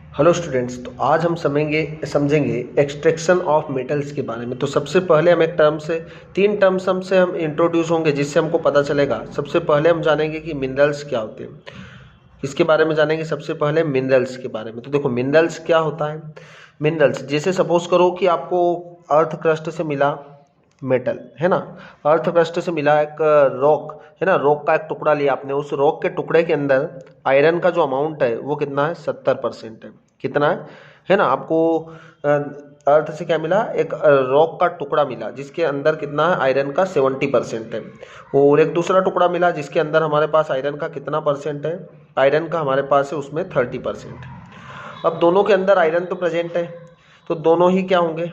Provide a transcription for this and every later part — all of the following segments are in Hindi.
Hello students. तो आज हम समझेंगे एक्सट्रैक्शन ऑफ मेटल्स के बारे में। तो सबसे पहले हम एक टर्म से तीन टर्म्स हमसे हम इंट्रोड्यूस होंगे जिससे हमको पता चलेगा। सबसे पहले हम जानेंगे कि मिनरल्स क्या होते हैं, इसके बारे में जानेंगे। सबसे पहले मिनरल्स के बारे में। तो देखो मिनरल्स क्या होता है। मिनरल्स जैसे सपोज करो कि आपको अर्थ क्रस्ट से मिला मेटल, है ना। अर्थ क्रस्ट से मिला एक रॉक, है ना। रॉक का एक टुकड़ा लिया आपने, उस रॉक के टुकड़े के अंदर आयरन का जो अमाउंट है वो कितना है, 70% है। कितना है ना। आपको अर्थ से क्या मिला, एक रॉक का टुकड़ा मिला जिसके अंदर कितना है, आयरन का 70% है। और एक दूसरा टुकड़ा मिला जिसके अंदर हमारे पास आयरन का कितना परसेंट है, आयरन का हमारे पास है उसमें 30% है। अब दोनों के अंदर आयरन तो प्रेजेंट है, तो दोनों ही क्या होंगे,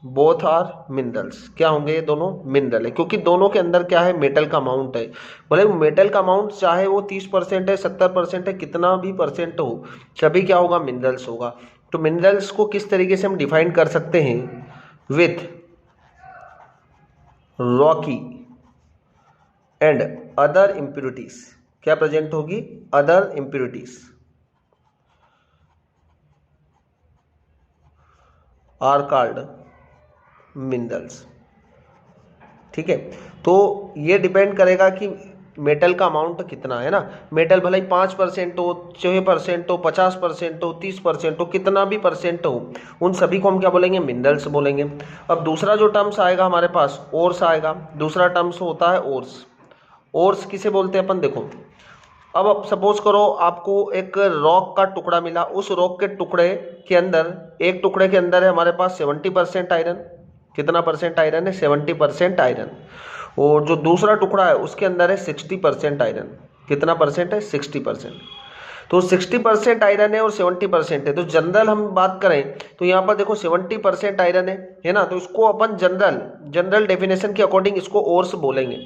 बोथ आर मिनरल्स। क्या होंगे, ये दोनों मिनरल है, क्योंकि दोनों के अंदर क्या है, मेटल का अमाउंट है। भले मेटल का अमाउंट चाहे वो 30% है, 70% है, कितना भी परसेंट हो, सभी क्या होगा, मिनरल्स होगा। तो मिनरल्स को किस तरीके से हम डिफाइन कर सकते हैं, with rocky and other impurities. क्या प्रेजेंट होगी, other impurities are called minerals. ठीक है। तो ये डिपेंड करेगा कि मेटल का अमाउंट कितना है ना। मेटल भले ही 5% हो, 6% हो, 50% हो, 30% हो, कितना भी परसेंट हो, उन सभी को हम क्या बोलेंगे, मिनरल्स बोलेंगे। अब दूसरा जो टर्म्स आएगा हमारे पास, ओर्स आएगा। दूसरा टर्म्स होता है ओर्स। ओर्स किसे बोलते हैं अपन, देखो। अब सपोज करो आपको एक रॉक का टुकड़ा मिला, उस रॉक के टुकड़े के अंदर, एक टुकड़े के अंदर है हमारे पास 70% आयरन। कितना परसेंट आयरन है, 70% आयरन। और जो दूसरा टुकड़ा है उसके अंदर है 60% आयरन। कितना परसेंट है, 60%। तो 60% आयरन है और 70% है। तो जनरल हम बात करें तो यहाँ पर देखो 70% आयरन है ना। तो इसको अपन जनरल डेफिनेशन के अकॉर्डिंग इसको ओर्स बोलेंगे।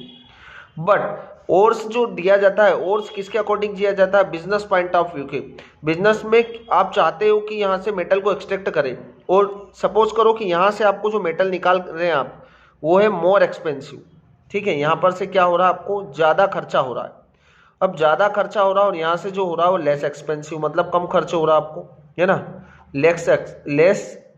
बट ओर्स जो दिया जाता है, ओर्स किसके अकॉर्डिंग दिया जाता है, बिजनेस पॉइंट ऑफ व्यू के। बिजनेस में आप चाहते हो कि यहाँ से मेटल को एक्सट्रैक्ट करें, और सपोज करो कि यहाँ से आपको जो मेटल निकाल रहे हैं आप, वो है मोर एक्सपेंसिव। ठीक है, यहाँ पर से क्या हो रहा है, आपको ज़्यादा खर्चा हो रहा है। अब ज़्यादा खर्चा हो रहा है और यहाँ से जो हो रहा है वो लेस एक्सपेंसिव, मतलब कम खर्च हो रहा है आपको, है ना। Less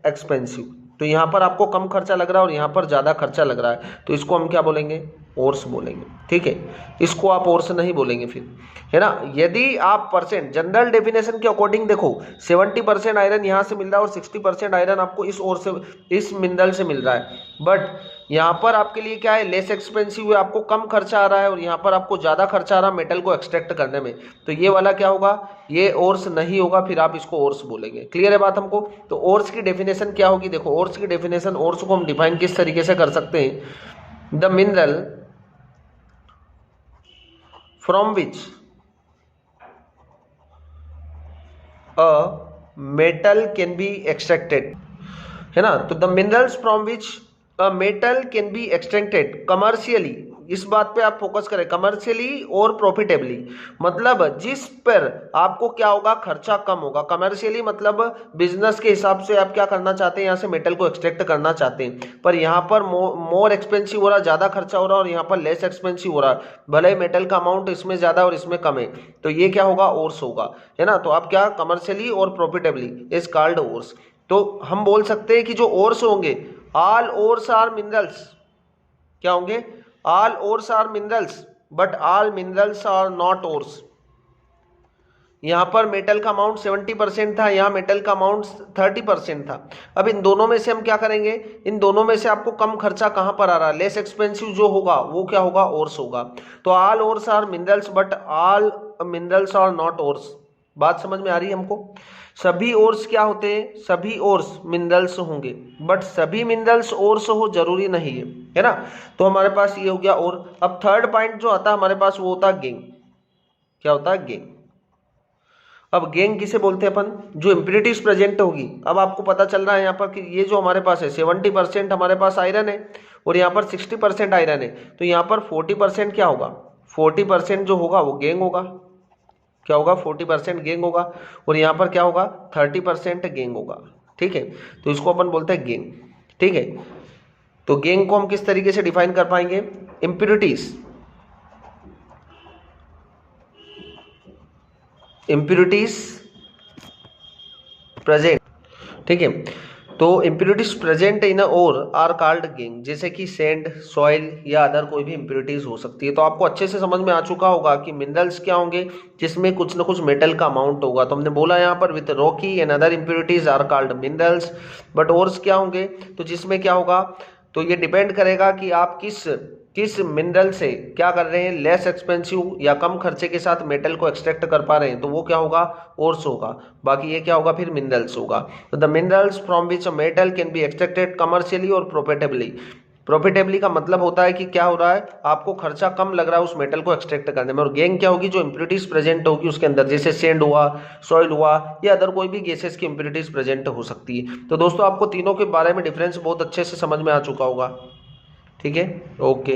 expensive. तो यहाँ पर आपको कम खर्चा लग रहा है और यहाँ पर ज़्यादा खर्चा लग रहा है, तो इसको हम क्या बोलेंगे, ओर्स बोलेंगे। ठीक है, इसको आप ओर्स नहीं बोलेंगे फिर, है ना। यदि आप परसेंट जनरल डेफिनेशन के अकॉर्डिंग देखो, 70% आयरन यहाँ से मिल रहा है और 60% आयरन आपको इस ओर से, इस मिनरल से मिल रहा है। बट यहाँ पर आपके लिए क्या है, लेस एक्सपेंसिव है, आपको कम खर्चा आ रहा है, और यहाँ पर आपको ज़्यादा खर्चा आ रहा है मेटल को एक्सट्रैक्ट करने में। तो ये वाला क्या होगा, ये ओर्स नहीं होगा, फिर आप इसको ओर्स बोलेंगे। क्लियर है बात हमको। तो ओर्स की डेफिनेशन क्या होगी, देखो ओर्स की डेफिनेशन, ओर्स को हम डिफाइन किस तरीके से कर सकते हैं, the mineral from which a metal can be extracted, है ना। तो the minerals from which a metal can be extracted commercially, इस बात पे आप फोकस करें, कमर्शियली और प्रॉफिटेबली। मतलब जिस पर आपको क्या होगा, खर्चा कम होगा। कमर्शियली मतलब बिजनेस के हिसाब से आप क्या करना चाहते हैं, यहाँ से मेटल को एक्सट्रैक्ट करना चाहते हैं, पर यहाँ पर मोर एक्सपेंसिव हो रहा है, ज़्यादा खर्चा हो रहा है, और यहाँ पर लेस एक्सपेंसिव हो रहा है, भले ही मेटल का अमाउंट इसमें ज़्यादा और इसमें कम है। तो ये क्या होगा, ओर्स होगा, है ना। तो आप क्या, कमर्शियली और प्रॉफिटेबली इज कॉल्ड ओर्स। तो हम बोल सकते हैं कि जो ओर्स होंगे, ऑल ओर्स आर मिनरल्स। क्या होंगे, all ores are minerals, but all minerals are not ores. यहां पर मेटल का अमाउंट 70% था, यहां मेटल का अमाउंट 30% था। अब इन दोनों में से हम क्या करेंगे, इन दोनों में से आपको कम खर्चा कहां पर आ रहा है, लेस एक्सपेंसिव जो होगा वो क्या होगा, ओर्स होगा। तो all ores are minerals but all minerals are not ores. बात समझ में आ रही है हमको। सभी ओर्स क्या होते हैं, सभी ओर्स मिनरल्स होंगे, बट सभी मिनरल्स ओर्स हो जरूरी नहीं है ना। तो हमारे पास ये हो गया। और अब थर्ड पॉइंट जो आता है हमारे पास, वो होता है गेंग। क्या होता है, गेंग। अब गेंग किसे बोलते हैं अपन, जो इंप्योरिटीज प्रेजेंट होगी। अब आपको पता चल रहा है यहाँ पर कि ये जो हमारे पास है 70% हमारे पास आयरन है, और यहाँ पर 60% आयरन है, तो यहाँ पर 40% क्या होगा, 40% जो होगा वो गेंग होगा। क्या होगा, 40% गेंग होगा, और यहाँ पर क्या होगा, 30% गेंग होगा। ठीक है, तो इसको अपन बोलते हैं गेंग। ठीक है, तो गेंग को हम किस तरीके से डिफाइन कर पाएंगे, इंप्योरिटीज, इंप्योरिटीज प्रेजेंट, ठीक है। तो impurities present in ore are called gangue, जैसे कि सैंड, सॉइल या अदर कोई भी इम्प्योरिटीज हो सकती है। तो आपको अच्छे से समझ में आ चुका होगा कि मिनरल्स क्या होंगे, जिसमें कुछ ना कुछ मेटल का अमाउंट होगा। तो हमने बोला यहाँ पर with rocky and other impurities are called minerals. But ores क्या होंगे, तो जिसमें क्या होगा, तो ये डिपेंड करेगा कि आप किस मिनरल से क्या कर रहे हैं, लेस एक्सपेंसिव या कम खर्चे के साथ मेटल को एक्सट्रैक्ट कर पा रहे हैं, तो वो क्या होगा, ओर्स होगा। बाकी ये क्या होगा, फिर मिनरल्स होगा। तो the minerals from which a metal can be extracted commercially और प्रॉफिटेबली। प्रॉफिटेबली का मतलब होता है कि क्या हो रहा है, आपको खर्चा कम लग रहा है उस मेटल को एक्सट्रैक्ट करने में। और गैंग क्या होगी, जो इंप्योरिटीज प्रेजेंट होगी उसके अंदर, जैसे सैंड हुआ, सॉइल हुआ या अदर कोई भी गैसेस की इंप्योरिटीज प्रेजेंट हो सकती है। तो दोस्तों आपको तीनों के बारे में डिफरेंस बहुत अच्छे से समझ में आ चुका होगा, ठीक है, ओके।